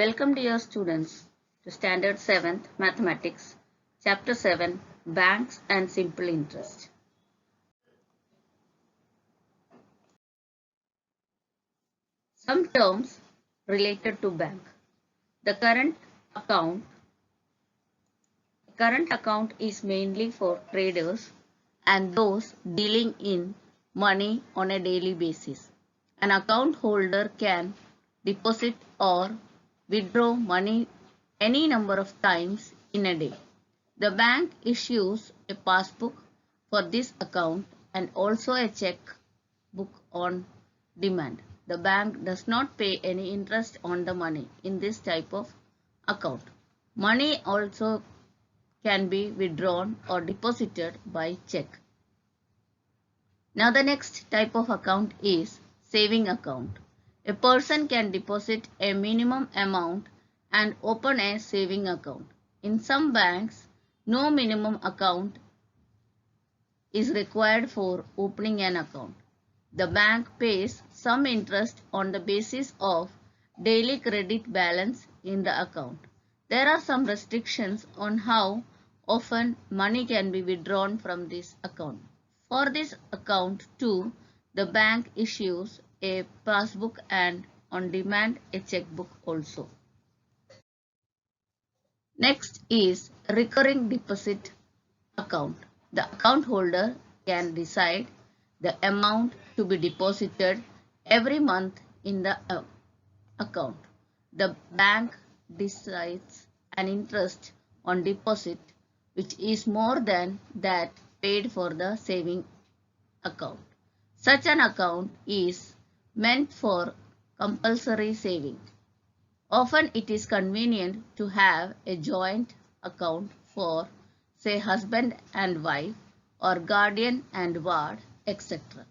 Welcome dear students to Standard 7th Mathematics, Chapter 7 Banks and Simple Interest. Some terms related to bank. The current account is mainly for traders and those dealing in money on a daily basis. An account holder can deposit or withdraw money any number of times in a day. The bank issues a passbook for this account and also a check book on demand. The bank does not pay any interest on the money in this type of account. Money also can be withdrawn or deposited by check. Now the next type of account is saving account. A person can deposit a minimum amount and open a saving account. In some banks, no minimum account is required for opening an account. The bank pays some interest on the basis of daily credit balance in the account. There are some restrictions on how often money can be withdrawn from this account. For this account too, the bank issues a passbook and on demand a checkbook also. Next is recurring deposit account. The account holder can decide the amount to be deposited every month in the account. The bank decides an interest on deposit which is more than that paid for the saving account. Such an account is meant for compulsory saving. Often it is convenient to have a joint account for, say, husband and wife or guardian and ward, etc.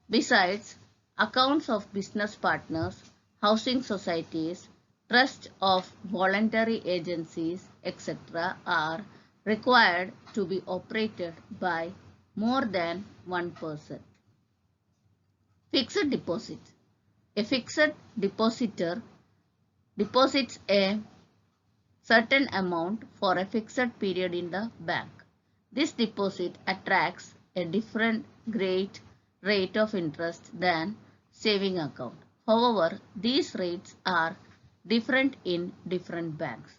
Besides, accounts of business partners, housing societies, trust of voluntary agencies, etc. are required to be operated by more than one person. Fixed deposit. A fixed depositor deposits a certain amount for a fixed period in the bank. This deposit attracts a different great rate of interest than saving account. However, these rates are different in different banks.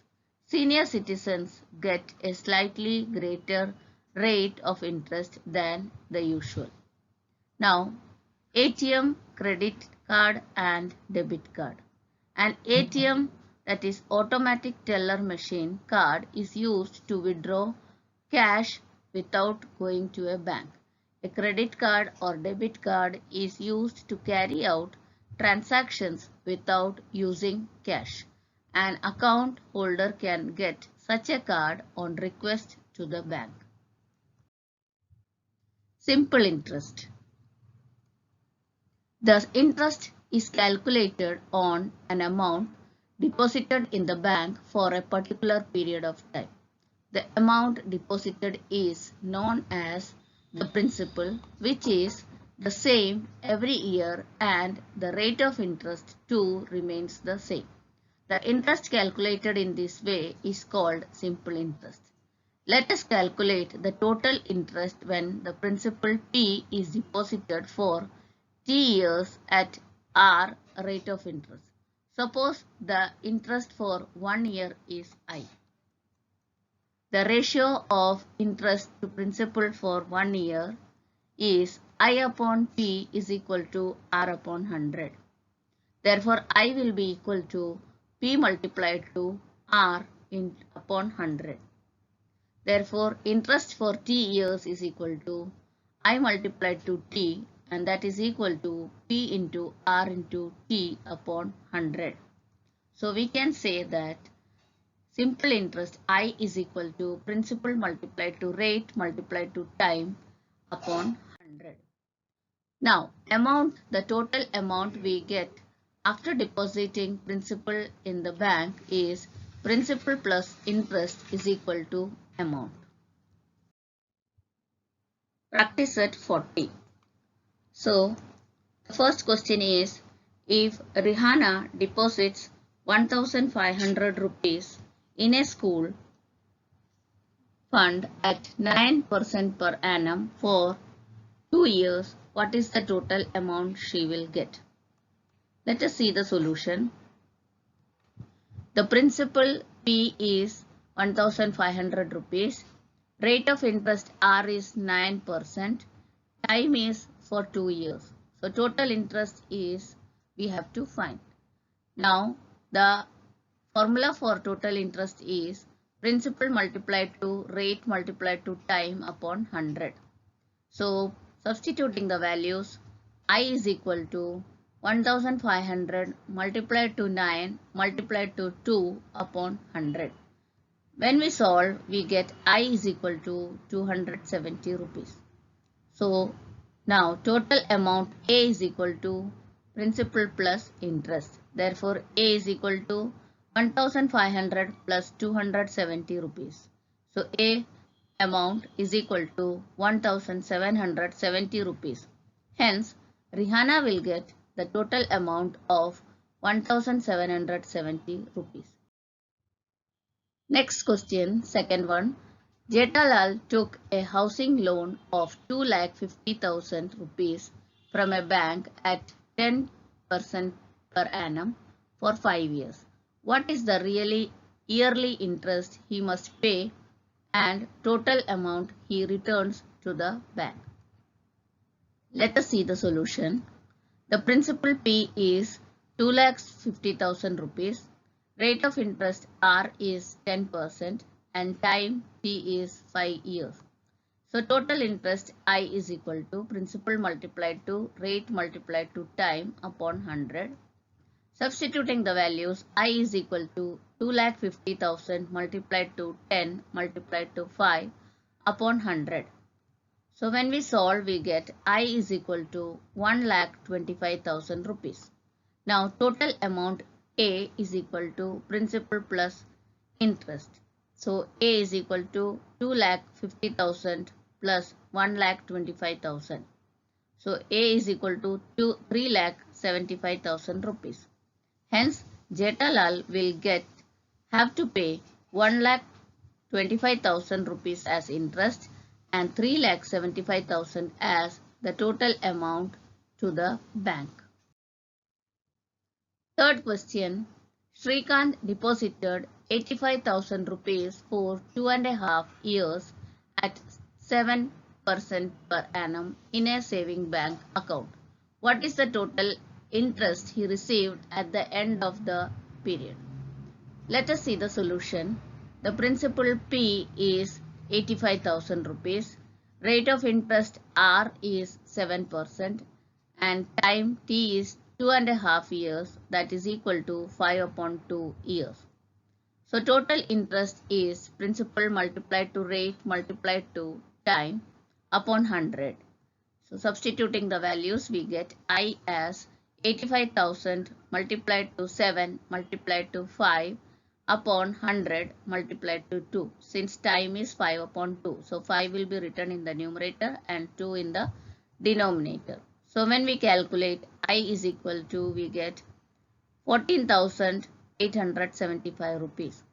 Senior citizens get a slightly greater rate of interest than the usual. Now, ATM, credit card and debit card. An ATM, that is automatic teller machine card, is used to withdraw cash without going to a bank. A credit card or debit card is used to carry out transactions without using cash. An account holder can get such a card on request to the bank. Simple interest. The interest is calculated on an amount deposited in the bank for a particular period of time. The amount deposited is known as the principal, which is the same every year, and the rate of interest too remains the same. The interest calculated in this way is called simple interest. Let us calculate the total interest when the principal T is deposited for T years at R rate of interest. Suppose the interest for 1 year is I. The ratio of interest to principal for 1 year is I upon P is equal to R upon 100. Therefore, I will be equal to P multiplied to R upon 100. Therefore, interest for T years is equal to I multiplied to T, and that is equal to P into R into T upon 100. So we can say that simple interest I is equal to principal multiplied to rate multiplied to time upon 100. Now, the total amount we get after depositing principal in the bank is principal plus interest is equal to amount. Practice at 40. So, the first question is, if Rihanna deposits 1,500 rupees in a school fund at 9% per annum for 2 years, what is the total amount she will get? Let us see the solution. The principal P is 1,500 rupees. Rate of interest R is 9%. Time is for 2 years. So total interest is we have to find. Now the formula for total interest is principal multiplied to rate multiplied to time upon 100. So substituting the values, I is equal to 1,500 multiplied to 9 multiplied to 2 upon 100. When we solve, we get I is equal to 270 rupees. So now total amount A is equal to principal plus interest. Therefore, A is equal to 1,500 plus 270 rupees. So A amount is equal to 1,770 rupees. Hence, Rihanna will get the total amount of 1,770 rupees. Next question, second one. Jetalal took a housing loan of 2,50,000 rupees from a bank at 10% per annum for 5 years. What is the yearly interest he must pay and total amount he returns to the bank? Let us see the solution. The principal P is 2,50,000 rupees. Rate of interest R is 10% and time T is 5 years. So total interest I is equal to principal multiplied to rate multiplied to time upon 100. Substituting the values, I is equal to 2,50,000 multiplied to 10 multiplied to 5 upon 100. So when we solve, we get I is equal to 1,25,000 rupees. Now total amount A is equal to principal plus interest. So A is equal to 2,50,000 plus 1,25,000. So A is equal to 3,75,000 rupees. Hence, Jetalal will have to pay 1,25,000 rupees as interest and 3,75,000 as the total amount to the bank. Third question, Shrikant deposited 85,000 rupees for 2.5 years at 7% per annum in a saving bank account. What is the total interest he received at the end of the period? Let us see the solution. The principal P is 85,000 rupees. Rate of interest R is 7% and time T is 2.5 years, that is equal to 5 upon 2 years. So total interest is principal multiplied to rate multiplied to time upon 100. So substituting the values, we get I as 85,000 multiplied to 7 multiplied to 5 upon 100 multiplied to 2. Since time is 5 upon 2. So 5 will be written in the numerator and 2 in the denominator. So when we calculate I is equal to, we get 14,875 rupees.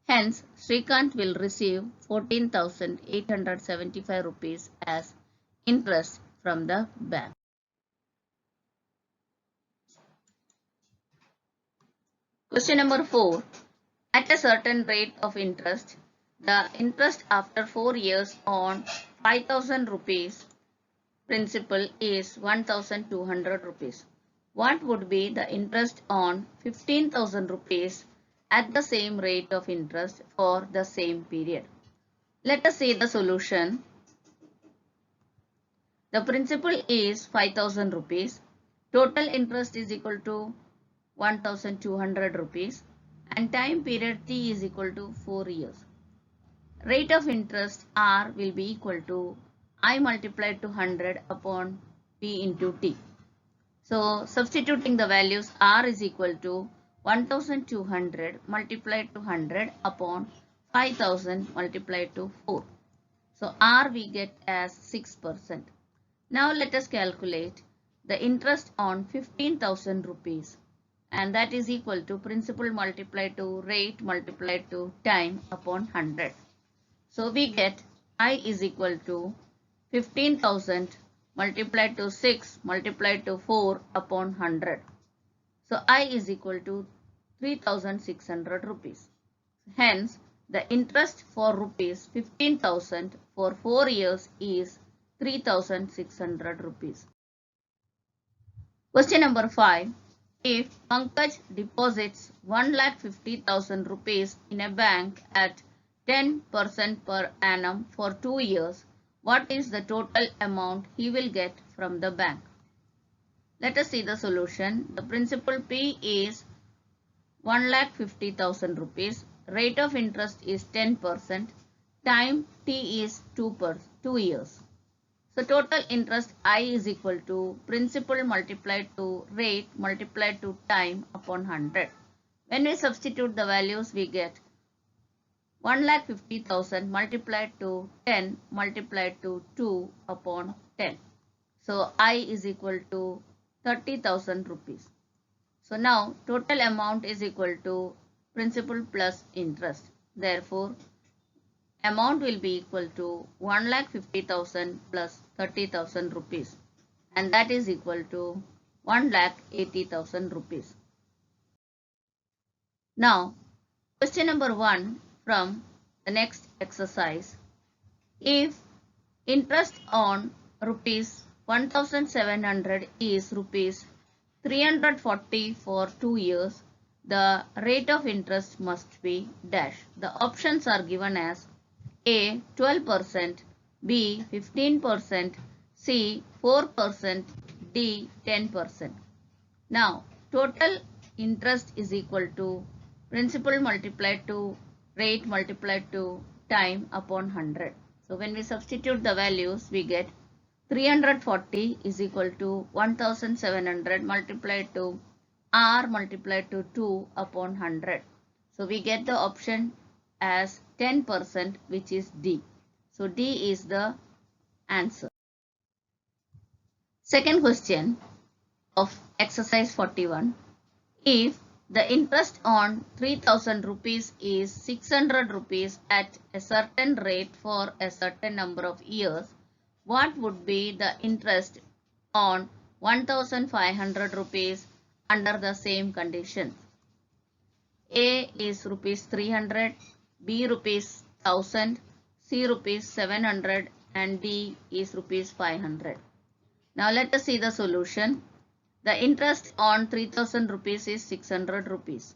Hence, Shrikant will receive 14,875 rupees as interest from the bank. Question number 4. At a certain rate of interest, the interest after 4 years on 5,000 rupees principal is 1,200 rupees. What would be the interest on 15,000 rupees at the same rate of interest for the same period? Let us see the solution. The principal is 5,000 rupees. Total interest is equal to 1,200 rupees and time period T is equal to 4 years. Rate of interest R will be equal to I multiplied to 100 upon P into T. So substituting the values, R is equal to 1,200 multiplied to 100 upon 5,000 multiplied to 4. So R we get as 6%. Now let us calculate the interest on 15,000 rupees and that is equal to principal multiplied to rate multiplied to time upon 100. So we get I is equal to 15,000 multiplied to 6 multiplied to 4 upon 100. So I is equal to 3,600 rupees. Hence, the interest for rupees 15,000 for 4 years is 3,600 rupees. Question number 5. If Pankaj deposits 1,50,000 rupees in a bank at 10% per annum for 2 years, what is the total amount he will get from the bank? Let us see the solution. The principal P is 1,50,000 rupees. Rate of interest is 10%. Time T is 2 years. So total interest I is equal to principal multiplied to rate multiplied to time upon 100. When we substitute the values, we get 1,50,000 multiplied to 10 multiplied to 2 upon 10. So I is equal to 30,000 rupees. So now total amount is equal to principal plus interest. Therefore, amount will be equal to 1,50,000 plus 30,000 rupees, and that is equal to 1,80,000 rupees. Now, question number 1 from the next exercise. If interest on rupees 1,700 is rupees 340 for 2 years, the rate of interest must be dash. The options are given as A 12%, B 15%, C 4%, D 10%. Now, total interest is equal to principal multiplied to rate multiplied to time upon 100. So, when we substitute the values, we get 340 is equal to 1,700 multiplied to R multiplied to 2 upon 100. So, we get the option as 10%, which is D. So, D is the answer. Second question of exercise 41. If the interest on 3,000 rupees is 600 rupees at a certain rate for a certain number of years, what would be the interest on 1,500 rupees under the same conditions? A is rupees 300, B rupees 1000, C rupees 700, and D is rupees 500. Now let us see the solution. The interest on 3,000 rupees is 600 rupees.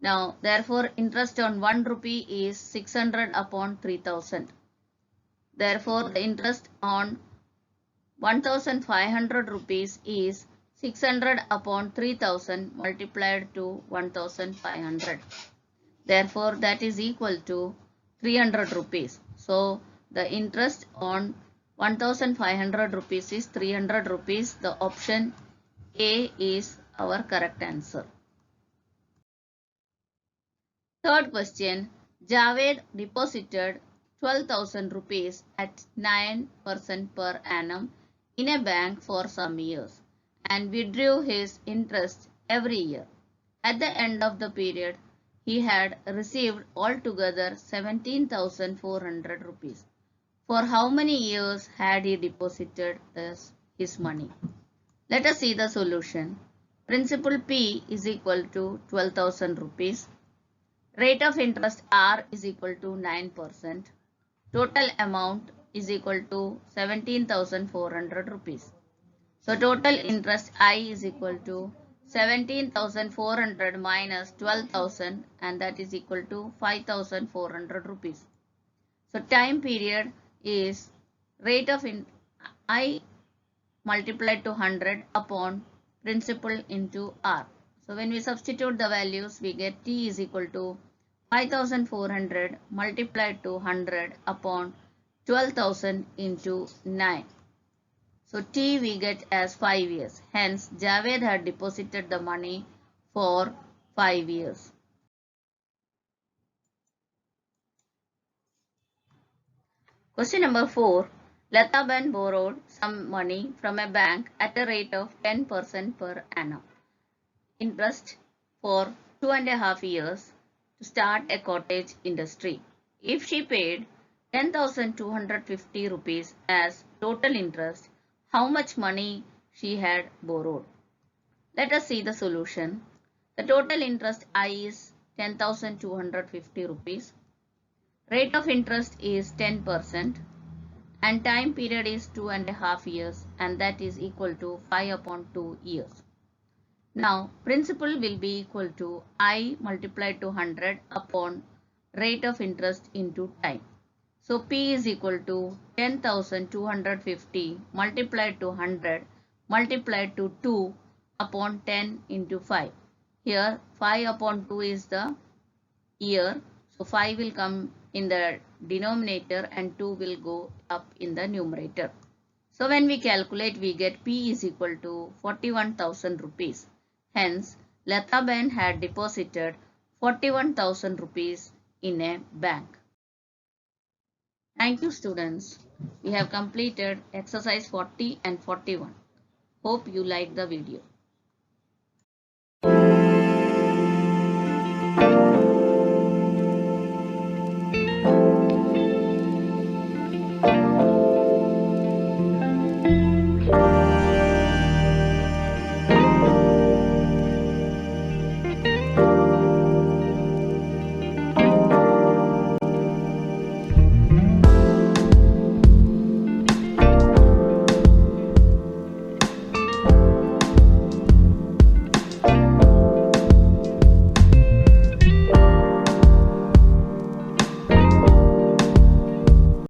Now therefore interest on 1 rupee is 600 upon 3,000. Therefore the interest on 1,500 rupees is 600 upon 3,000 multiplied to 1,500. Therefore, that is equal to 300 rupees. So, the interest on 1,500 rupees is 300 rupees. The option A is our correct answer. Third question. Javed deposited 12,000 rupees at 9% per annum in a bank for some years and withdrew his interest every year. At the end of the period, he had received altogether 17,400 rupees. For how many years had he deposited his money? Let us see the solution. Principal P is equal to 12,000 rupees. Rate of interest R is equal to 9%. Total amount is equal to 17,400 rupees. So total interest I is equal to 17,400 minus 12,000, and that is equal to 5,400 rupees. So time period is rate of I multiplied to 100 upon principal into R. So when we substitute the values, we get T is equal to 5,400 multiplied to 100 upon 12,000 into 9. So T we get as 5 years. Hence, Javed had deposited the money for 5 years. Question number 4. Lataben borrowed some money from a bank at a rate of 10% per annum. interest for 2.5 years to start a cottage industry. If she paid 10,250 rupees as total interest, how much money she had borrowed? Let us see the solution. The total interest I is 10,250 rupees. Rate of interest is 10% and time period is 2.5 years, and that is equal to 5 upon 2 years. Now principal will be equal to I multiplied to 100 upon rate of interest into time. So P is equal to 10,250 multiplied to 100 multiplied to 2 upon 10 into 5. Here 5 upon 2 is the year. So 5 will come in the denominator and 2 will go up in the numerator. So when we calculate, we get P is equal to 41,000 rupees. Hence, Lataben had deposited 41,000 rupees in a bank. Thank you, students. We have completed exercise 40 and 41. Hope you liked the video.